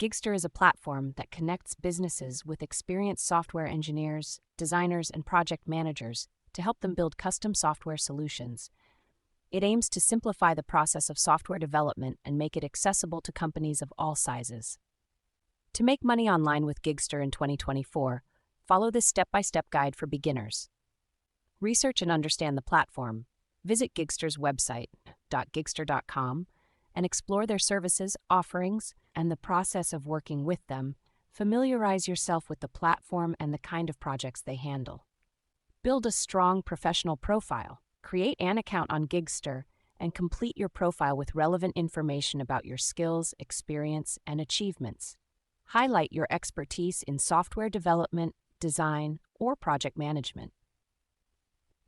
Gigster is a platform that connects businesses with experienced software engineers, designers, and project managers to help them build custom software solutions. It aims to simplify the process of software development and make it accessible to companies of all sizes. To make money online with Gigster in 2024, follow this step-by-step guide for beginners. Research and understand the platform. Visit Gigster's website, .gigster.com, and explore their services, offerings, and the process of working with them. Familiarize yourself with the platform and the kind of projects they handle. Build a strong professional profile. Create an account on Gigster and complete your profile with relevant information about your skills, experience, and achievements. Highlight your expertise in software development, design, or project management.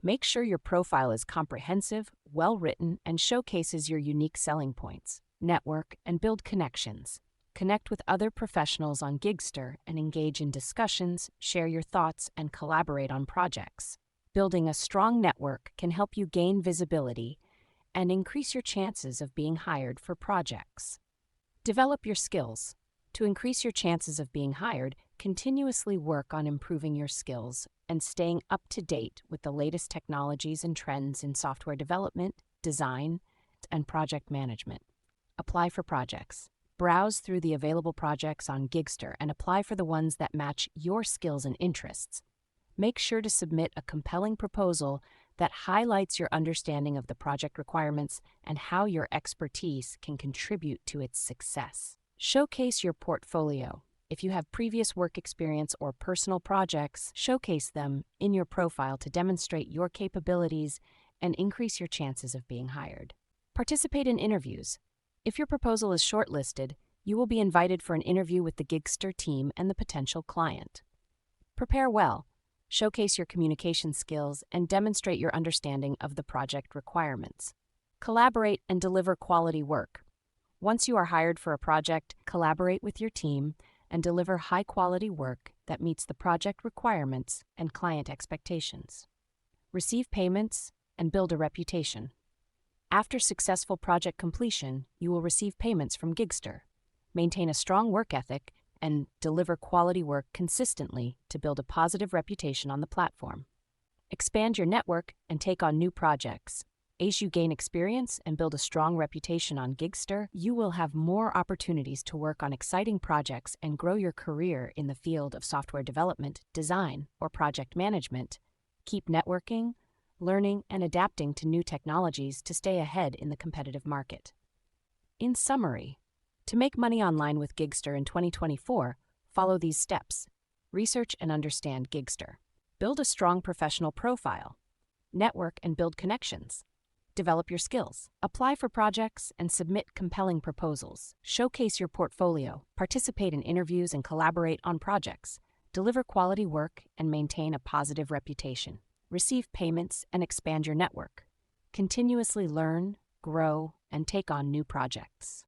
Make sure your profile is comprehensive, well-written, and showcases your unique selling points. Network and build connections. Connect with other professionals on Gigster and engage in discussions, share your thoughts, and collaborate on projects. Building a strong network can help you gain visibility and increase your chances of being hired for projects. Develop your skills. To increase your chances of being hired, continuously work on improving your skills and staying up to date with the latest technologies and trends in software development, design, and project management. Apply for projects. Browse through the available projects on Gigster and apply for the ones that match your skills and interests. Make sure to submit a compelling proposal that highlights your understanding of the project requirements and how your expertise can contribute to its success. Showcase your portfolio. If you have previous work experience or personal projects, showcase them in your profile to demonstrate your capabilities and increase your chances of being hired. Participate in interviews. If your proposal is shortlisted, you will be invited for an interview with the Gigster team and the potential client. Prepare well. Showcase your communication skills and demonstrate your understanding of the project requirements. Collaborate and deliver quality work. Once you are hired for a project, collaborate with your team and deliver high-quality work that meets the project requirements and client expectations. Receive payments and build a reputation. After successful project completion, you will receive payments from Gigster. Maintain a strong work ethic and deliver quality work consistently to build a positive reputation on the platform. Expand your network and take on new projects. As you gain experience and build a strong reputation on Gigster, you will have more opportunities to work on exciting projects and grow your career in the field of software development, design, or project management. Keep networking, learning, and adapting to new technologies to stay ahead in the competitive market. In summary, to make money online with Gigster in 2024, follow these steps. Research and understand Gigster. Build a strong professional profile. Network and build connections. Develop your skills. Apply for projects and submit compelling proposals. Showcase your portfolio. Participate in interviews and collaborate on projects. Deliver quality work and maintain a positive reputation. Receive payments and expand your network. Continuously learn, grow, and take on new projects.